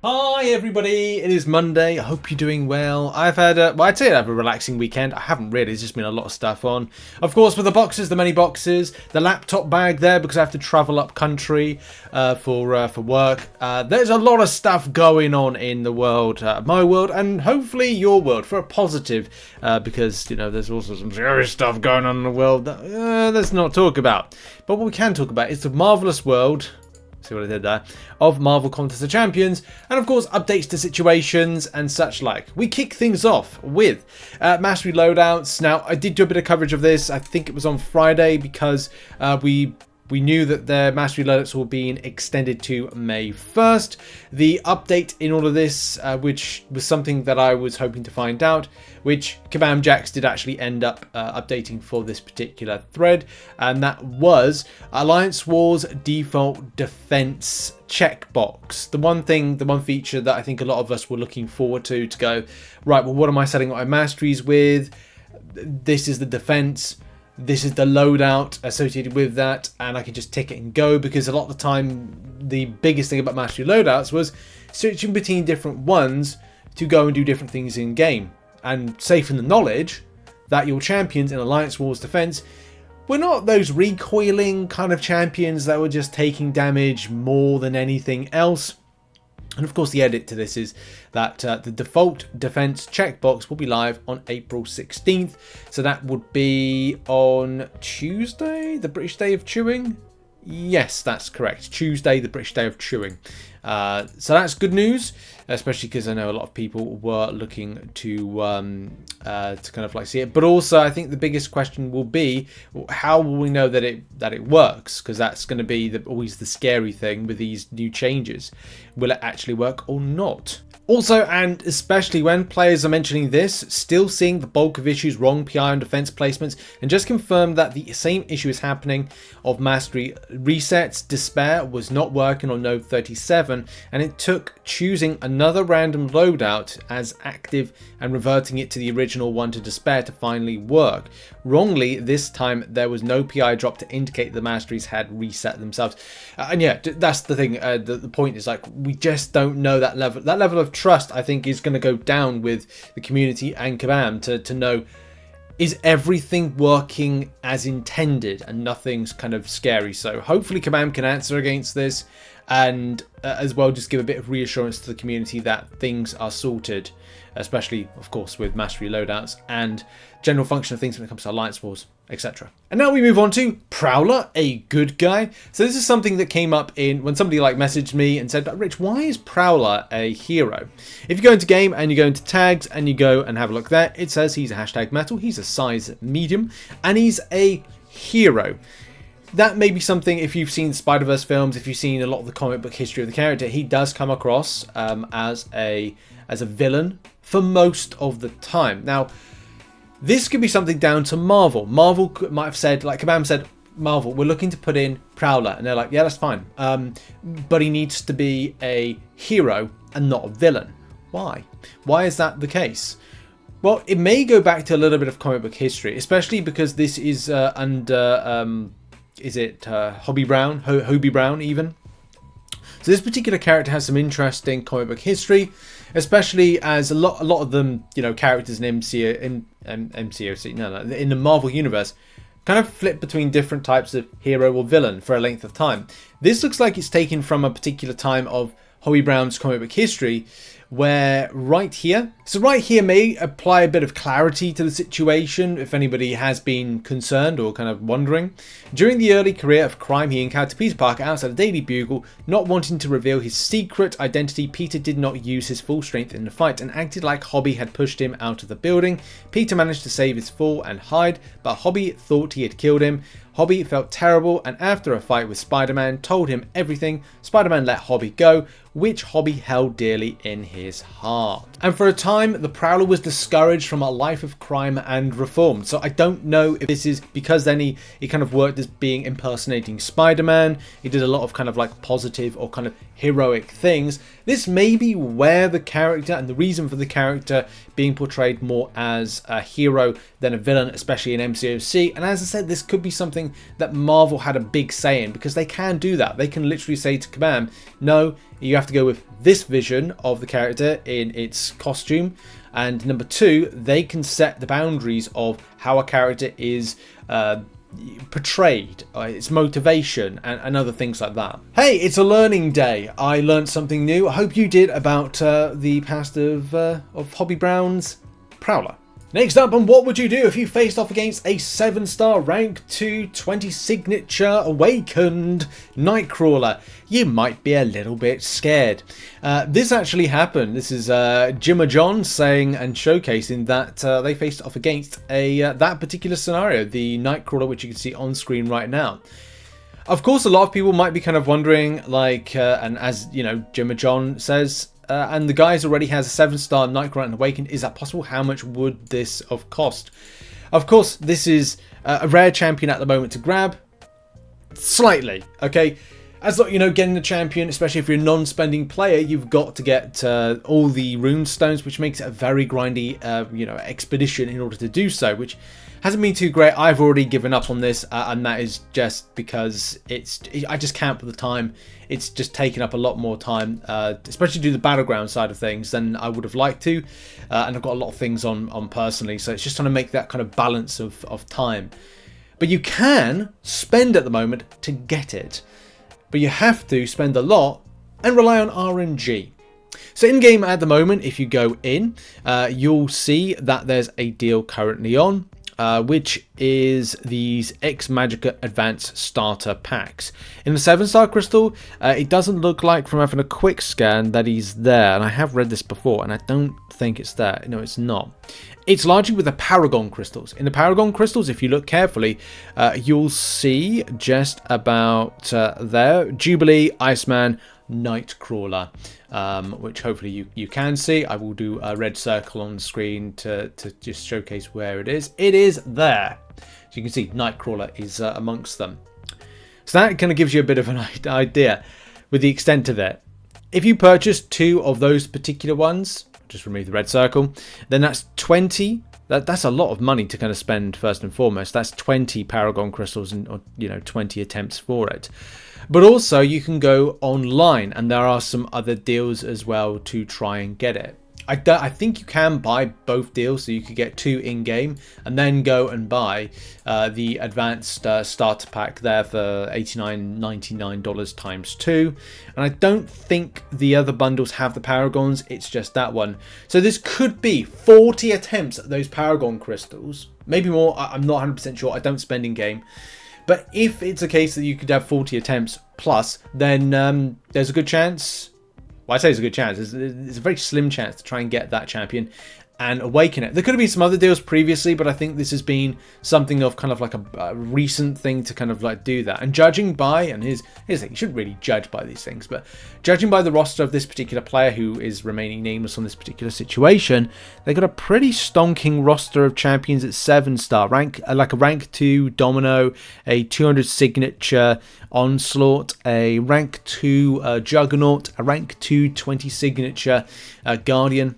Hi everybody, it is Monday. I hope you're doing well. I've had I'd say I have a relaxing weekend. I haven't really, there's just been a lot of stuff on. Of course, with the boxes, the many boxes, the laptop bag there because I have to travel up country for work. There's a lot of stuff going on in the world, my world, and hopefully your world for a positive, because you know there's also some serious stuff going on in the world that let's not talk about. But what we can talk about is the marvelous world. See what I did there? Of Marvel Contest of Champions, and of course updates to situations and such like. We kick things off with Mastery Loadouts. Now, I did do a bit of coverage of this. I think it was on Friday because we knew that the Mastery Loadouts were being extended to May 1st. The update in all of this, which was something that I was hoping to find out, which Kabam Jax did actually end up updating for this particular thread, and that was Alliance Wars default defense checkbox. The one feature that I think a lot of us were looking forward to go, right, well, what am I setting up my masteries with? This is the defense. This is the loadout associated with that, and I can just tick it and go, because a lot of the time the biggest thing about Mastery Loadouts was switching between different ones to go and do different things in game, and safe in the knowledge that your champions in Alliance Wars defense were not those recoiling kind of champions that were just taking damage more than anything else. And of course the edit to this is that the default defense checkbox will be live on April 16th. So that would be on Tuesday, the British Day of Chewing. Yes, that's correct. Tuesday, the British Day of Chewing. So that's good news, especially because I know a lot of people were looking to kind of like see it. But also, I think the biggest question will be, how will we know that it works? Because that's going to be always the scary thing with these new changes. Will it actually work or not? Also, and especially when players are mentioning this, still seeing the bulk of issues, wrong PI on defense placements, and just confirmed that the same issue is happening of mastery resets. Despair was not working on node 37, and it took choosing another random loadout as active and reverting it to the original one to Despair to finally work. Wrongly, this time there was no PI drop to indicate the masteries had reset themselves. And yeah, that's the thing. The point is, like, we just don't know that level. That level of trust, I think, is going to go down with the community and Kabam to know, is everything working as intended and nothing's kind of scary. So hopefully Kabam can answer against this, and as well just give a bit of reassurance to the community that things are sorted, especially of course with mastery loadouts and general function of things when it comes to Alliance Wars, etc. And now we move on to Prowler, a good guy. So this is something that came up when somebody messaged me and said, Rich, why is Prowler a hero? If you go into game and you go into tags and you go and have a look there, it says he's a hashtag metal, he's a size medium, and he's a hero. That may be something, if you've seen Spider-Verse films, if you've seen a lot of the comic book history of the character, he does come across as a villain for most of the time. Now, this could be something down to Marvel. Marvel might have said, like Kabam said, Marvel, we're looking to put in Prowler. And they're like, yeah, that's fine. But he needs to be a hero and not a villain. Why? Why is that the case? Well, it may go back to a little bit of comic book history, especially because this is under... is it Hobie Brown even? So this particular character has some interesting comic book history, especially as a lot of them, you know, characters in MCOC, in the Marvel universe, kind of flip between different types of hero or villain for a length of time. This looks like it's taken from a particular time of Hobie Brown's comic book history, where right here may apply a bit of clarity to the situation if anybody has been concerned or kind of wondering. During the early career of crime, he encountered Peter Parker outside the Daily Bugle. Not wanting to reveal his secret identity, Peter did not use his full strength in the fight and acted like Hobie had pushed him out of the building. Peter managed to save his fall and hide, but Hobie thought he had killed him. Hobie felt terrible, and after a fight with Spider-Man, told him everything. Spider-Man let Hobie go, which Hobie held dearly in his his heart. And for a time, the Prowler was discouraged from a life of crime and reform. So I don't know if this is because then he kind of worked as being impersonating Spider-Man. He did a lot of kind of like positive or kind of heroic things. This may be where the character and the reason for the character being portrayed more as a hero than a villain, especially in MCOC. And as I said, this could be something that Marvel had a big say in, because they can do that. They can literally say to Kabam, no, you have to go with this vision of the character in its costume. And number two, they can set the boundaries of how a character is portrayed, its motivation, and other things like that. Hey, it's a learning day. I learned something new. I hope you did about the past of Hobby Brown's Prowler. Next up, and what would you do if you faced off against a 7-star rank 2 20 signature awakened Nightcrawler? You might be a little bit scared. This actually happened. This is Jimmer John saying and showcasing that they faced off against that particular scenario, the Nightcrawler, which you can see on screen right now. Of course, a lot of people might be kind of wondering, like, and as you know, Jimmer John says, and the guys already has a 7-star Nightcrawler and Awakened. Is that possible? How much would this have cost? Of course, this is a rare champion at the moment to grab. Slightly, okay? As you know, getting the champion, especially if you're a non-spending player, you've got to get all the rune stones, which makes it a very grindy, expedition in order to do so, which hasn't been too great. I've already given up on this, and that is just because I just can't put the time. It's just taken up a lot more time, especially to do the Battleground side of things, than I would have liked to. And I've got a lot of things on personally, so it's just trying to make that kind of balance of time. But you can spend at the moment to get it. But you have to spend a lot and rely on RNG. So in-game at the moment, if you go in, you'll see that there's a deal currently on, which is these Magica Advanced Starter Packs. In the 7-star crystal, it doesn't look like, from having a quick scan, that he's there. And I have read this before, and I don't think it's there. No, it's not. It's largely with the Paragon crystals. In the Paragon crystals, if you look carefully, you'll see just about there, Jubilee, Iceman, Nightcrawler, which hopefully you can see. I will do a red circle on the screen to just showcase where it is. It is there. So you can see Nightcrawler is amongst them. So that kind of gives you a bit of an idea with the extent of it. If you purchase 2 of those particular ones, just remove the red circle, then that's 20. That's a lot of money to kind of spend first and foremost. That's 20 Paragon crystals and 20 attempts for it. But also you can go online, and there are some other deals as well to try and get it. I think you can buy both deals, so you could get 2 in-game and then go and buy the advanced starter pack there for $89.99 times 2. And I don't think the other bundles have the Paragons, it's just that one. So this could be 40 attempts at those Paragon crystals, maybe more. I'm not 100% sure, I don't spend in-game. But if it's a case that you could have 40 attempts plus, then there's a good chance. Well, I say it's a good chance. It's a very slim chance to try and get that champion and awaken it. There could have been some other deals previously, but I think this has been something of kind of like a recent thing to kind of like do that. And judging by, and here's the thing, you shouldn't really judge by these things, but judging by the roster of this particular player who is remaining nameless on this particular situation, they got a pretty stonking roster of champions at 7-star rank, like a rank 2 Domino, a 200 signature Onslaught, a rank 2 Juggernaut, a rank 2 20 signature Guardian.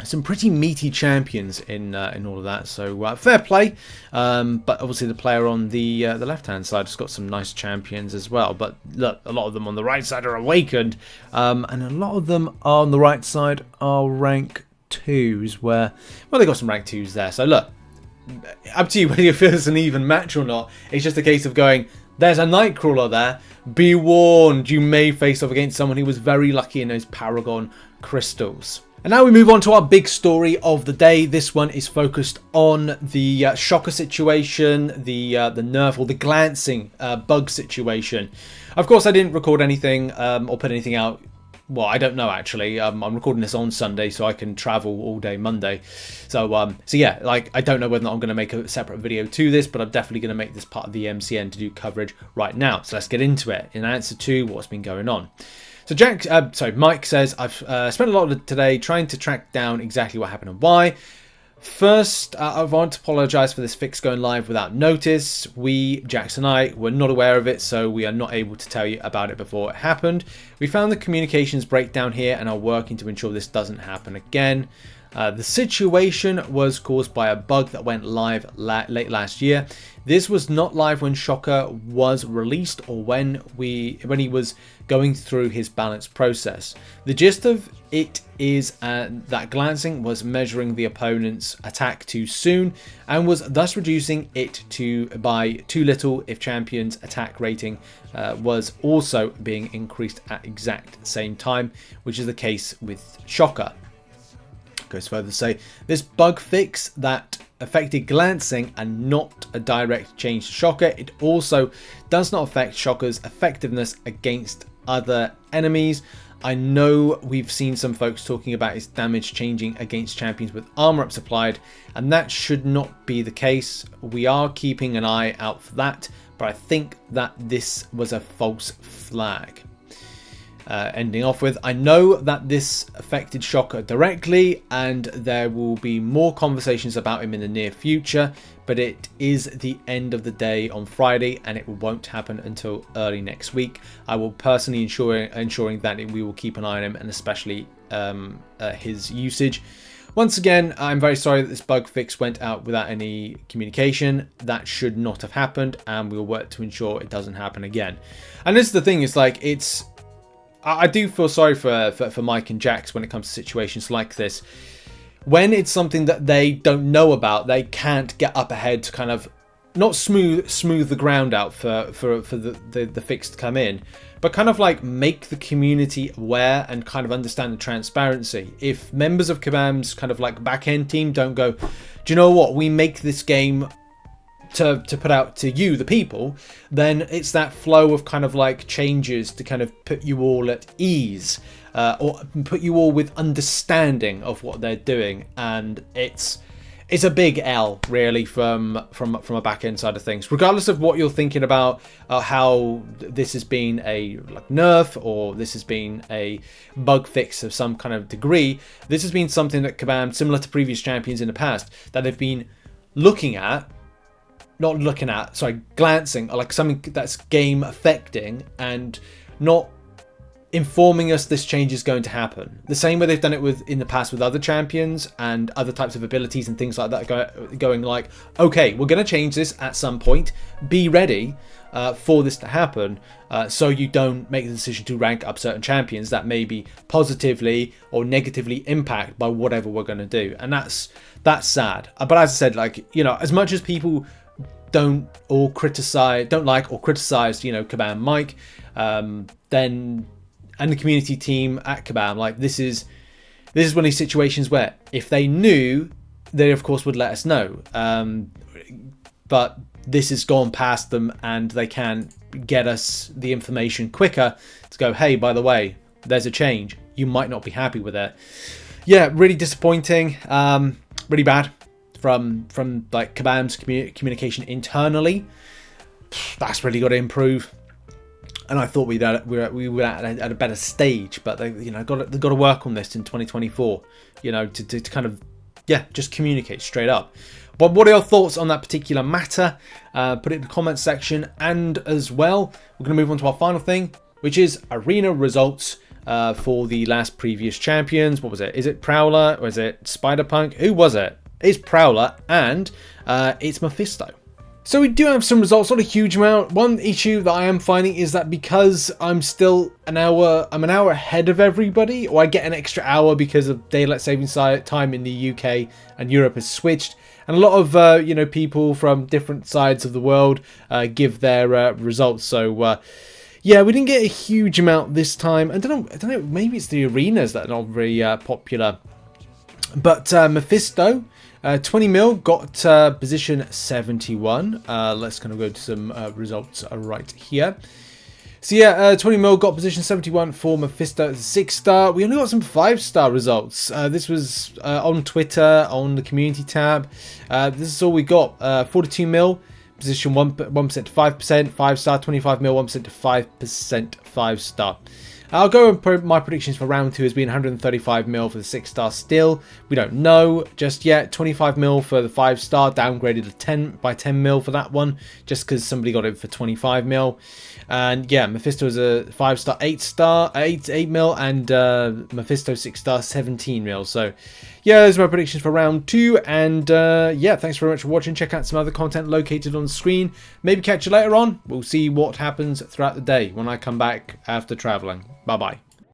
Some pretty meaty champions in all of that, so fair play. But obviously the player on the left-hand side has got some nice champions as well. But look, a lot of them on the right side are awakened, and a lot of them on the right side are rank 2s, where, well, they got some rank 2s there. So look, up to you whether you feel it's an even match or not. It's just a case of going, there's a Nightcrawler there. Be warned, you may face off against someone who was very lucky in those Paragon crystals. And now we move on to our big story of the day. This one is focused on the shocker situation, the nerf or the glancing bug situation. Of course, I didn't record anything or put anything out. Well, I don't know actually. I'm recording this on Sunday, so I can travel all day Monday. So yeah, like I don't know whether or not I'm going to make a separate video to this, but I'm definitely going to make this part of the MCN to do coverage right now. So let's get into it in answer to what's been going on. So Mike says, I've spent a lot of today trying to track down exactly what happened and why. First, I want to apologise for this fix going live without notice. Jax and I, were not aware of it, so we are not able to tell you about it before it happened. We found the communications breakdown here and are working to ensure this doesn't happen again. The situation was caused by a bug that went live late last year. This was not live when Shocker was released or when he was going through his balance process. The gist of it is that glancing was measuring the opponent's attack too soon and was thus reducing it by too little if champion's attack rating was also being increased at exact same time, which is the case with Shocker. Goes further to say this bug fix that affected glancing and not a direct change to Shocker. It also does not affect Shocker's effectiveness against other enemies. I know we've seen some folks talking about his damage changing against champions with armor up supplied, and that should not be the case. We are keeping an eye out for that, but I think that this was a false flag. Ending off with, I know that this affected Shocker directly and there will be more conversations about him in the near future, but it is the end of the day on Friday and it won't happen until early next week. I will personally ensuring that we will keep an eye on him and especially his usage. Once again, I'm very sorry that this bug fix went out without any communication. That should not have happened and we'll work to ensure it doesn't happen again. And this is the thing, is like, I do feel sorry for Mike and Jax when it comes to situations like this. When it's something that they don't know about, they can't get up ahead to kind of not smooth the ground out for the fix to come in, but kind of like make the community aware and kind of understand the transparency. If members of Kabam's kind of like back end team don't go, do you know what, we make this game to put out to you, the people, then it's that flow of kind of like changes to kind of put you all at ease, or put you all with understanding of what they're doing. And it's a big L really from a back end side of things, regardless of what you're thinking about how this has been a nerf or this has been a bug fix of some kind of degree. This has been something that Kabam, similar to previous champions in the past, that they've been glancing, or like something that's game affecting and not informing us this change is going to happen. The same way they've done it in the past with other champions and other types of abilities and things like that, going like, okay, we're going to change this at some point, be ready for this to happen, so you don't make the decision to rank up certain champions that may be positively or negatively impacted by whatever we're going to do. And that's sad. But as I said, like, you know, as much as people don't like or criticize, Kabam Mike, then, and the community team at Kabam, like, this is one of these situations where if they knew, they of course would let us know. But this has gone past them and they can get us the information quicker to go, hey, by the way, there's a change. You might not be happy with it. Yeah, really disappointing. Really bad. From like Kabam's communication internally, that's really got to improve. And I thought we were at a better stage, but they've got to work on this in 2024. To kind of just communicate straight up. But what are your thoughts on that particular matter? Put it in the comments section, and as well, we're going to move on to our final thing, which is arena results for the last previous champions. What was it? Is it Prowler or is it Spider-Punk? Who was it? It's Prowler and it's Mephisto. So we do have some results, not a huge amount. One issue that I am finding is that because I'm still an hour ahead of everybody, or I get an extra hour because of daylight saving time in the UK and Europe has switched, and a lot of people from different sides of the world give their results. So yeah, we didn't get a huge amount this time. I don't know. Maybe it's the arenas that are not very popular. But Mephisto, 20 mil, got position 71. Let's kind of go to some results right here. So yeah, 20 mil got position 71 for Mephisto, 6-star. We only got some 5-star results. This was on Twitter, on the community tab. This is all we got. 42 mil, position 1% to 5%, 5-star, 25 mil, 1% to 5%, 5-star. I'll go and my predictions for round 2 has been 135 mil for the 6-star still. We don't know just yet. 25 mil for the 5-star, downgraded to 10 by 10 mil for that one, just because somebody got it for 25 mil. And yeah, Mephisto is a 5-star, 8 mil, and Mephisto 6-star, 17 mil. So yeah, those are my predictions for round 2. And yeah, thanks very much for watching. Check out some other content located on the screen. Maybe catch you later on. We'll see what happens throughout the day when I come back after traveling. Bye bye.